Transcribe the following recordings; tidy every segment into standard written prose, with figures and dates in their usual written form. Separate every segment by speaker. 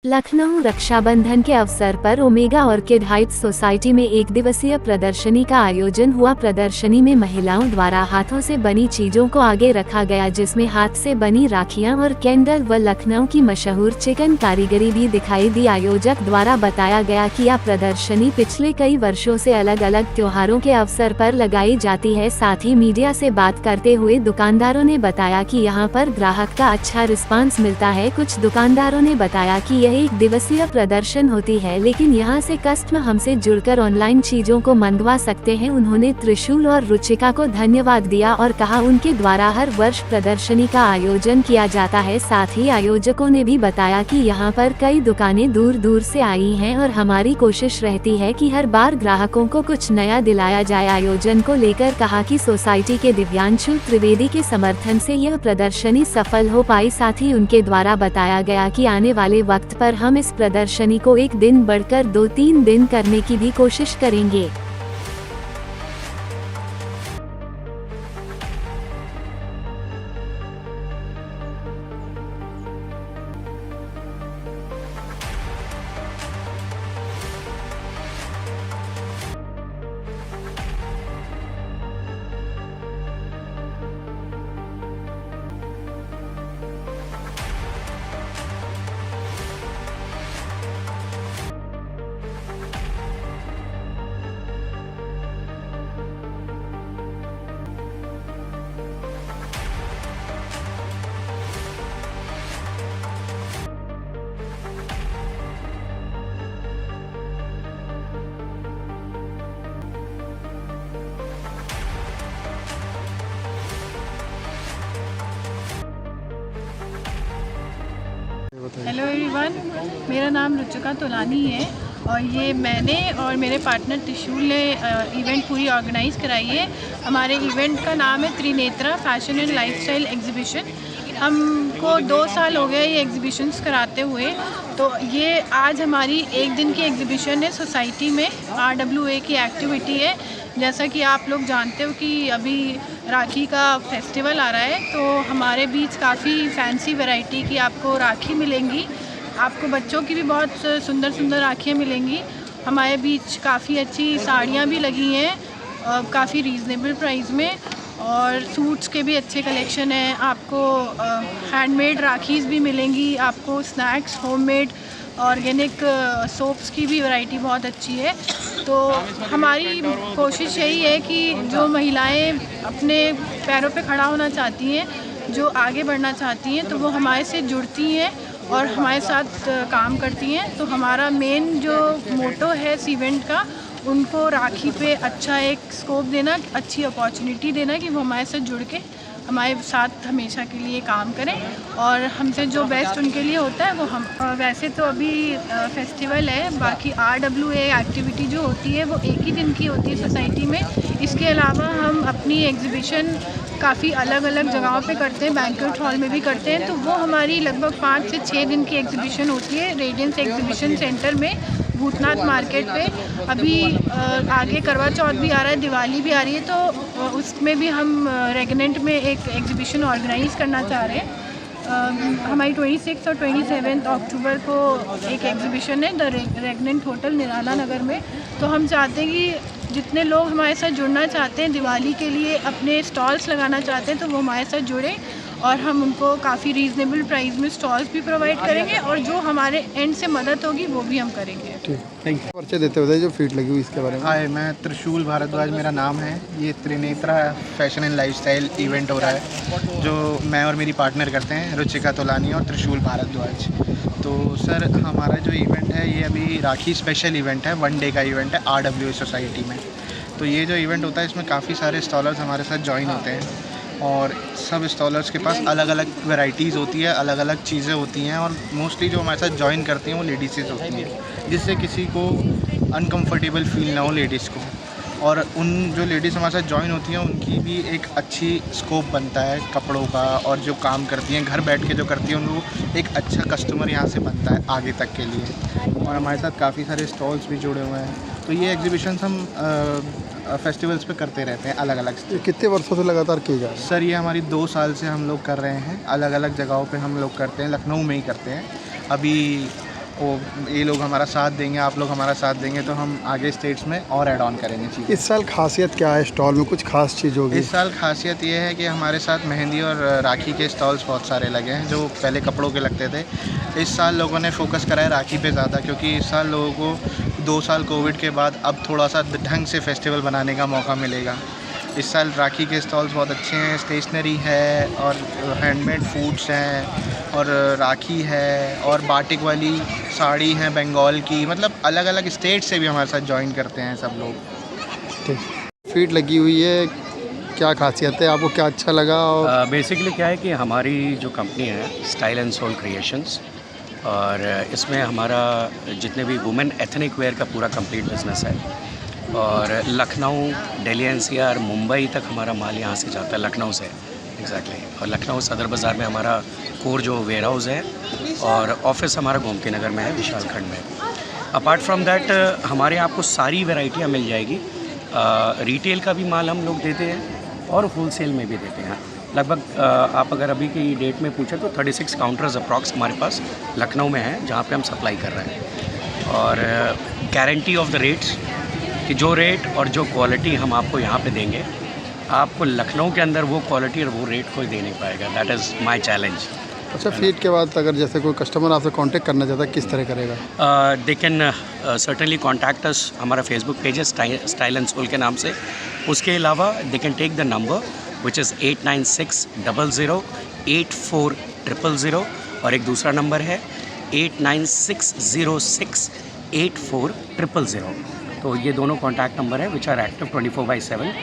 Speaker 1: लखनऊ रक्षाबंधन के अवसर पर ओमेगा ऑर्किड हाइट्स सोसाइटी में एक दिवसीय प्रदर्शनी का आयोजन हुआ। प्रदर्शनी में महिलाओं द्वारा हाथों से बनी चीजों को आगे रखा गया, जिसमें हाथ से बनी राखियां और कैंडल व लखनऊ की मशहूर चिकन कारीगरी भी दिखाई दी। आयोजक द्वारा बताया गया कि यह प्रदर्शनी पिछले कई वर्षों से अलग अलग त्योहारों के अवसर पर लगाई जाती है। साथ ही मीडिया से बात करते हुए दुकानदारों ने बताया कि यहां पर ग्राहक का अच्छा रिस्पांस मिलता है। कुछ दुकानदारों ने बताया कि एक दिवसीय प्रदर्शन होती है, लेकिन यहाँ से कस्टमर हमसे जुड़कर ऑनलाइन चीजों को मंगवा सकते हैं। उन्होंने त्रिशूल और रुचिका को धन्यवाद दिया और कहा उनके द्वारा हर वर्ष प्रदर्शनी का आयोजन किया जाता है। साथ ही आयोजकों ने भी बताया कि यहाँ पर कई दुकानें दूर दूर से आई हैं और हमारी कोशिश रहती है कि हर बार ग्राहकों को कुछ नया दिलाया जाए। आयोजन को लेकर कहा कि सोसाइटी के दिव्यांशु त्रिवेदी के समर्थन से यह प्रदर्शनी सफल हो पाई। साथ ही उनके द्वारा बताया गया कि आने वाले वक्त पर हम इस प्रदर्शनी को एक दिन बढ़कर 2-3 दिन करने की भी कोशिश करेंगे।
Speaker 2: हेलो एवरीवन, मेरा नाम रुचिका तोलानी है और ये मैंने और मेरे पार्टनर त्रिशूल ने इवेंट पूरी ऑर्गेनाइज़ कराई है। हमारे इवेंट का नाम है Trinetra fashion and lifestyle exhibition. हमको 2 साल हो गए ये एग्जीबिशंस कराते हुए। तो ये आज हमारी एक दिन की एग्जीबिशन है। सोसाइटी में RWA की एक्टिविटी है। जैसा कि आप लोग जानते हो कि अभी राखी का फेस्टिवल आ रहा है, तो हमारे बीच काफ़ी फैंसी वैरायटी की आपको राखी मिलेंगी। आपको बच्चों की भी बहुत सुंदर सुंदर राखियाँ मिलेंगी। हमारे बीच काफ़ी अच्छी साड़ियाँ भी लगी हैं काफ़ी रीज़नेबल प्राइस में, और सूट्स के भी अच्छे कलेक्शन हैं। आपको हैंडमेड राखीज़ भी मिलेंगी। आपको स्नैक्स, होममेड, ऑर्गेनिक सोप्स की भी वैरायटी बहुत अच्छी है। तो हमारी कोशिश यही है कि जो महिलाएं अपने पैरों पे खड़ा होना चाहती हैं, जो आगे बढ़ना चाहती हैं, तो वो हमारे से जुड़ती हैं और हमारे साथ काम करती हैं। तो हमारा मेन जो मोटो है इस इवेंट का, उनको राखी पे अच्छा एक स्कोप देना, अच्छी अपॉर्चुनिटी देना कि वो हमारे साथ जुड़ के हमारे साथ हमेशा के लिए काम करें और हमसे जो बेस्ट उनके लिए होता है वो हम। वैसे तो अभी फेस्टिवल है, बाकी RWA एक्टिविटी जो होती है वो एक ही दिन की होती है सोसाइटी में। इसके अलावा हम अपनी एग्जीबिशन काफ़ी अलग अलग जगहों पे करते हैं, बैंक्वेट हॉल में भी करते हैं। तो वो हमारी लगभग 5 से 6 दिन की एग्जीबिशन होती है रेडियंस एग्जीबिशन सेंटर में, भूतनाथ मार्केट पे। अभी आगे करवा चौथ भी आ रहा है, दिवाली भी आ रही है, तो उसमें भी हम रेगनेंट में एक एग्जीबिशन ऑर्गेनाइज़ करना चाह रहे हैं। हमारी 26 और 27 अक्टूबर को एक एग्जीबिशन है द रेगनेंट होटल निराला नगर में। तो हम चाहते हैं कि जितने लोग हमारे साथ जुड़ना चाहते हैं, दिवाली के लिए अपने स्टॉल्स लगाना चाहते हैं, तो वो हमारे साथ जुड़ें और हम उनको काफ़ी रीज़नेबल प्राइस में स्टॉल्स भी प्रोवाइड करेंगे और जो हमारे एंड से मदद होगी वो भी हम करेंगे।
Speaker 3: Thank you. परिचय देते हुए जो फीट लगी हुई इसके बारे में।
Speaker 4: हाय, मैं त्रिशूल भारद्वाज मेरा नाम है। ये Trinetra fashion and lifestyle event हो रहा है, जो मैं और मेरी पार्टनर करते हैं, रुचिका तोलानी और त्रिशूल भारद्वाज। तो सर, हमारा जो इवेंट है ये अभी राखी स्पेशल इवेंट है, 1 डे का इवेंट है RWA सोसाइटी में। तो ये जो इवेंट होता है इसमें काफ़ी सारे स्टॉलर्स हमारे साथ ज्वाइन होते हैं और सब स्टॉलर्स के पास अलग अलग वैरायटीज़ होती है, अलग अलग चीज़ें होती हैं, और मोस्टली जो हमारे साथ ज्वाइन करती हैं वो लेडीज़ होती हैं, जिससे किसी को अनकंफर्टेबल फील ना हो लेडीज़ को। और उन जो लेडीज़ हमारे साथ ज्वाइन होती हैं उनकी भी एक अच्छी स्कोप बनता है कपड़ों का, और जो काम करती हैं घर बैठ के जो करती हैं उनको एक अच्छा कस्टमर यहाँ से बनता है आगे तक के लिए। और हमारे साथ काफ़ी सारे स्टॉल्स भी जुड़े हुए हैं। तो ये एग्जीबिशंस हम फेस्टिवल्स पे करते रहते हैं अलग अलग।
Speaker 3: कितने वर्षों से लगातार किए जा रहे हैं?
Speaker 4: सर, ये हमारी 2 साल से हम लोग कर रहे हैं, अलग अलग जगहों पे हम लोग करते हैं, लखनऊ में ही करते हैं। अभी ये लोग हमारा साथ देंगे, आप लोग हमारा साथ देंगे तो हम आगे स्टेट्स में और ऐड ऑन करेंगे चीज़।
Speaker 3: इस साल खासियत क्या है स्टॉल में, कुछ खास चीज़ होगी?
Speaker 4: इस साल खासियत ये है कि हमारे साथ मेहंदी और राखी के स्टॉल्स बहुत सारे लगे हैं, जो पहले कपड़ों के लगते थे। इस साल लोगों ने फोकस करा है राखी पे ज़्यादा, क्योंकि इस साल लोगों को 2 साल कोविड के बाद अब थोड़ा सा ढंग से फेस्टिवल बनाने का मौका मिलेगा। इस साल राखी के स्टॉल्स बहुत अच्छे हैं, स्टेशनरी है और हैंडमेड फूड्स हैं और राखी है और बाटिक वाली साड़ी है बंगाल की, मतलब अलग अलग स्टेट से भी हमारे साथ ज्वाइन करते हैं सब लोग।
Speaker 3: ठीक, फीट लगी हुई है, क्या खासियत है, आपको क्या अच्छा लगा? और
Speaker 5: बेसिकली क्या है कि हमारी जो कंपनी है स्टाइल एंड सोल क्रिएशंस, और इसमें हमारा जितने भी वुमेन एथनिक वेयर का पूरा कंप्लीट बिजनेस है, और लखनऊ, दिल्ली एनसीआर, मुंबई तक हमारा माल यहाँ से जाता है, लखनऊ से एग्जैक्टली। और लखनऊ सदर बाज़ार में हमारा कोर जो वेयर हाउस है और ऑफिस हमारा गोमती नगर में है, विशाल खंड में। अपार्ट फ्रॉम दैट हमारे यहाँ आपको सारी वैरायटियाँ मिल जाएगी। रिटेल का भी माल हम लोग देते हैं और होलसेल में भी देते हैं। लगभग आप अगर अभी की डेट में पूछें तो 36 काउंटर्स अप्रॉक्स हमारे पास लखनऊ में हैं, जहाँ पे हम सप्लाई कर रहे हैं। और गारंटी ऑफ द रेट्स कि जो रेट और जो क्वालिटी हम आपको यहाँ पे देंगे, आपको लखनऊ के अंदर वो क्वालिटी और वो रेट कोई दे नहीं पाएगा। That is my challenge.
Speaker 3: अच्छा, फीट के बाद अगर जैसे कोई कस्टमर आपसे कांटेक्ट करना चाहता है, किस तरह करेगा?
Speaker 5: They can certainly contact us. हमारा फेसबुक पेज है स्टाइल एंड सोल के नाम से। उसके अलावा they can take the number which is 8960084000, और एक दूसरा नंबर है 8960684000। तो ये दोनों कॉन्टैक्ट नंबर है विच आर एक्टिव 24/7।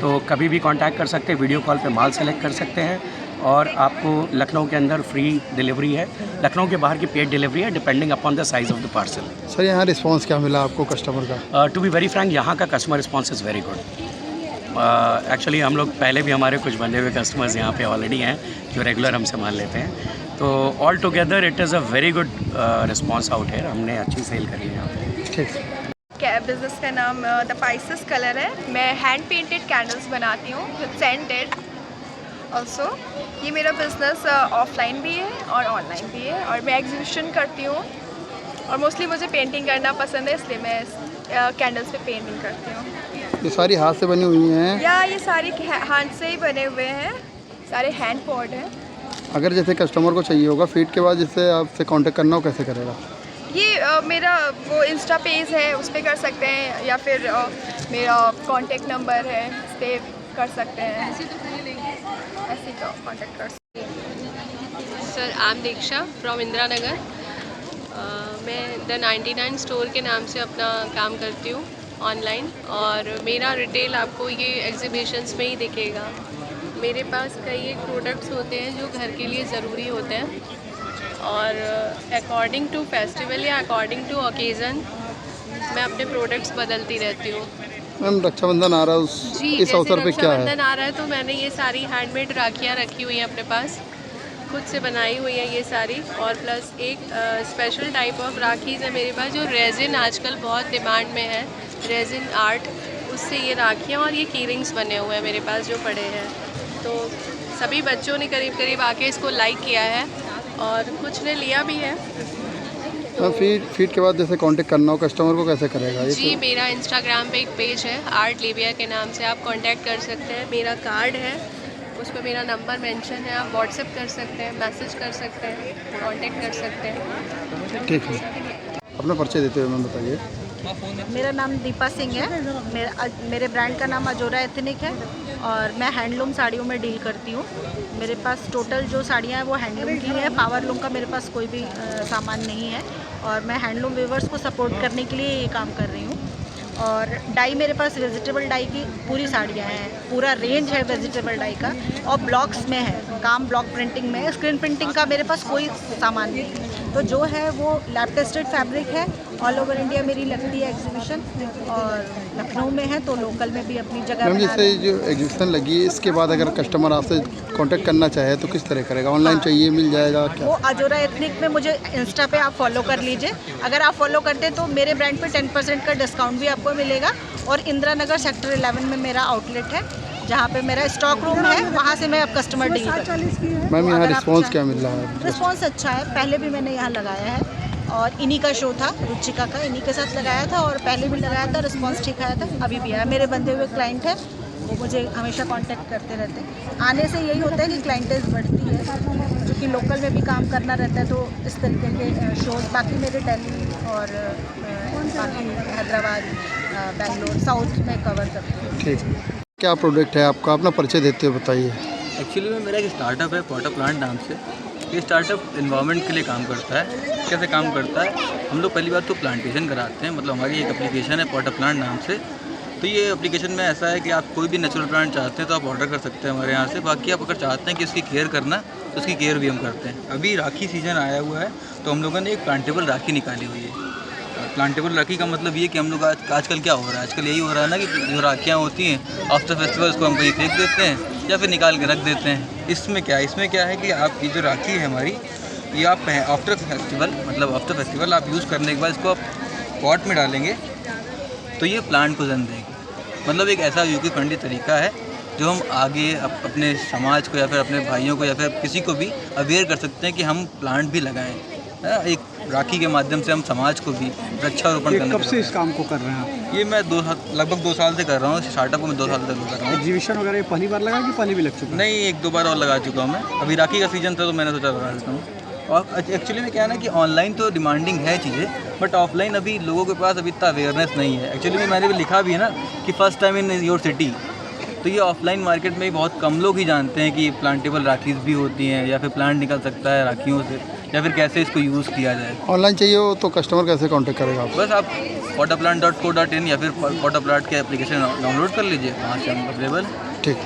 Speaker 5: तो कभी भी कॉन्टैक्ट कर सकते हैं, वीडियो कॉल पे माल सेलेक्ट कर सकते हैं, और आपको लखनऊ के अंदर फ्री डिलीवरी है, लखनऊ के बाहर की पेड डिलीवरी है, depending upon the size of the parcel.
Speaker 3: Sir, यहाँ रिस्पांस क्या मिला आपको कस्टमर का?
Speaker 5: टू बी वेरी फ्रैंक, यहाँ का customer response is very good. Actually हम लोग पहले भी, हमारे कुछ बने हुए कस्टमर्स यहाँ पे ऑलरेडी हैं जो रेगुलर हमसे माल लेते हैं। तो all together it is a very good response out है। हमने अच्छी सेल करी है यहाँ पे।
Speaker 3: ठीक।
Speaker 6: क्या बिज़नेस का नाम द पाइसेस कलर है। मैं हैंड पेंटेड कैंडल्स बनाती हूँ विद सेंटेड ऑल्सो। ये मेरा बिज़नेस ऑफलाइन भी है और ऑनलाइन भी है, और मैं एग्जीबिशन करती हूँ, और मोस्टली मुझे पेंटिंग करना पसंद है, इसलिए मैं कैंडल्स पे पेंटिंग करती हूँ।
Speaker 3: ये सारी हाथ से बनी हुई हैं?
Speaker 6: या ये सारी हाथ से ही बने हुए हैं, सारे हैंड पॉड हैं।
Speaker 3: अगर जैसे कस्टमर को चाहिए होगा फीट के बाद, जिससे आपसे कांटेक्ट करना हो, कैसे करेगा?
Speaker 6: ये मेरा वो इंस्टा पेज है, उस पर कर सकते हैं, या फिर मेरा कॉन्टेक्ट नंबर है, इस पर कर सकते हैं, ऐसे तो कॉन्टेक्ट कर सकते हैं।
Speaker 7: Sir, I am Diksha from Indira Nagar. मैं द 99 स्टोर के नाम से अपना काम करती हूँ ऑनलाइन, और मेरा रिटेल आपको ये एग्जीबिशंस में ही दिखेगा। मेरे पास कई एक प्रोडक्ट्स होते हैं जो घर के लिए ज़रूरी होते हैं, और अकॉर्डिंग टू फेस्टिवल या अकॉर्डिंग टू ओकेज़न मैं अपने प्रोडक्ट्स बदलती रहती हूँ।
Speaker 3: मैम, रक्षाबंधन आ रहा है, इस अवसर पे क्या है?
Speaker 7: रक्षाबंधन आ रहा है तो मैंने ये सारी हैंडमेड राखियाँ रखी हुई हैं अपने पास, खुद से बनाई हुई है ये सारी, और प्लस एक स्पेशल टाइप ऑफ राखीज़ है मेरे पास जो रेजिन आजकल बहुत डिमांड में है, रेजिन आर्ट, उससे ये राखियाँ और ये कीरिंग्स बने हुए हैं मेरे पास जो पड़े हैं। तो सभी बच्चों ने करीब करीब आके इसको लाइक किया है, और कुछ ने लिया भी है।
Speaker 3: फीट के बाद जैसे कांटेक्ट करना हो कस्टमर को, कैसे करेगा? ये
Speaker 7: जी, मेरा इंस्टाग्राम पे एक पेज है आर्ट लिविया के नाम से, आप कांटेक्ट कर सकते हैं। मेरा कार्ड है, उस पर मेरा नंबर मेंशन है, आप व्हाट्सएप कर सकते हैं, मैसेज कर सकते हैं, कांटेक्ट कर सकते हैं।
Speaker 3: ठीक है। अपना परिचय देते हुए मैम बताइए।
Speaker 8: मेरा नाम दीपा सिंह है। मेरे ब्रांड का नाम अजोरा एथनिक है, और मैं हैंडलूम साड़ियों में डील करती हूँ। मेरे पास टोटल जो साड़ियाँ हैं वो हैंडलूम की हैं, पावरलूम का मेरे पास कोई भी सामान नहीं है, और मैं हैंडलूम वीवर्स को सपोर्ट करने के लिए ये काम कर रही हूँ। और डाई मेरे पास वेजिटेबल डाई की पूरी साड़ियाँ हैं, पूरा रेंज है वेजिटेबल डाई का, और ब्लॉक्स में है काम, ब्लॉक प्रिंटिंग में है। स्क्रीन प्रिंटिंग का मेरे पास कोई सामान नहीं है। तो जो है वो लैब टेस्टेड फैब्रिक है। ऑल ओवर इंडिया मेरी लगती है एग्जीबिशन, और लखनऊ में है तो लोकल में भी अपनी जगह
Speaker 3: मैम,
Speaker 8: बना
Speaker 3: जैसे जो एग्जीबिशन लगी है, इसके बाद अगर कस्टमर आपसे कांटेक्ट करना चाहे तो किस तरह करेगा? ऑनलाइन चाहिए, मिल जाएगा क्या?
Speaker 8: वो अजोरा एथनिक में मुझे इंस्टा पे आप फॉलो कर लीजिए। अगर आप फॉलो करते हैं तो मेरे ब्रांड पे 10% का डिस्काउंट भी आपको मिलेगा। और इंदिरा नगर सेक्टर 11 में मेरा आउटलेट है, जहाँ पे मेरा स्टॉक रूम है, वहाँ से मैं अब कस्टमर डील करती हूँ।
Speaker 3: मैम, यहाँ रिस्पांस क्या मिल रहा है?
Speaker 8: रिस्पांस अच्छा है, पहले भी मैंने यहाँ लगाया है, और इन्हीं का शो था, रुचिका का, इन्हीं के साथ लगाया था और पहले भी लगाया था, रिस्पांस ठीक आया था, अभी भी आया। मेरे बंधे हुए क्लाइंट है, वो मुझे हमेशा कांटेक्ट करते रहते हैं। आने से यही होता है कि क्लाइंटेज बढ़ती है, क्योंकि लोकल में भी काम करना रहता है, तो इस तरीके के शोज़ बाकी मेरे दिल्ली और बाकी हैदराबाद, बेंगलोर, साउथ में कवर करती हूँ।
Speaker 3: ठीक, क्या प्रोडक्ट है आपका, अपना परिचय देते हुए बताइए।
Speaker 9: एक्चुअली में मेरा एक स्टार्टअप है पॉटर प्लांट नाम से। ये स्टार्टअप इन्वायरमेंट के लिए काम करता है। कैसे काम करता है, हम लोग पहली बार तो प्लांटेशन कराते हैं, मतलब हमारी एक एप्लीकेशन है पॉटर प्लांट नाम से। तो ये एप्लीकेशन में ऐसा है कि आप कोई भी नेचुरल प्लांट चाहते हैं तो आप ऑर्डर कर सकते हैं हमारे यहाँ से। बाकी आप अगर चाहते हैं कि उसकी केयर करना, तो उसकी केयर भी हम करते हैं। अभी राखी सीज़न आया हुआ है, तो हम लोगों ने एक प्लांटेबल राखी निकाली हुई है। प्लांटेबल राखी का मतलब ये कि हम लोग आजकल क्या हो रहा है, आजकल यही हो रहा है ना कि जो राखियाँ होती हैं आफ्टर फेस्टिवल उसको हम कहीं फेंक देते हैं या फिर निकाल के रख देते हैं। इसमें क्या है कि आप ये जो राखी है हमारी, ये आप आफ्टर फेस्टिवल आप यूज़ करने के बाद इसको आप पॉट में डालेंगे तो ये प्लांट को जन्म देगी। मतलब एक ऐसा यूकी फ्रेंडली तरीका है जो हम आगे अपने समाज को या फिर अपने भाइयों को या फिर किसी को भी अवेयर कर सकते हैं कि हम प्लांट भी लगाएं। एक राखी के माध्यम से हम समाज को भी वृक्षारोपण करने।
Speaker 10: कब से इस काम को कर रहे हैं आप?
Speaker 9: ये मैं लगभग 2 साल से कर रहा हूँ। स्टार्टअप को मैं 2 साल से कर रहा हूँ।
Speaker 10: एग्जीबिशन वगैरह पहली बार लगा कि पहले भी लग चुका है?
Speaker 9: नहीं, 1-2 बार और लगा चुका हूँ मैं। अभी राखी का सीज़न था तो मैंने सोचा लगा देता हूँ। और एक्चुअली में क्या है ना कि ऑनलाइन तो डिमांडिंग है चीज़ें, बट ऑफलाइन अभी लोगों के पास अभी इतना अवेयरनेस नहीं है। एक्चुअली में मैंने भी लिखा भी है ना कि first time in your city, तो ये ऑफलाइन मार्केट में भी बहुत कम लोग ही जानते हैं कि प्लांटेबल राखीज़ भी होती हैं या फिर प्लांट निकल सकता है राखियों से, या फिर कैसे इसको यूज़ किया जाए।
Speaker 3: ऑनलाइन चाहिए हो तो कस्टमर कैसे कांटेक्ट करेगा आप?
Speaker 9: बस आप potterplant.co.in या फिर potterplant के एप्लीकेशन डाउनलोड कर लीजिए, वहाँ से हम अवेलेबल।
Speaker 3: ठीक।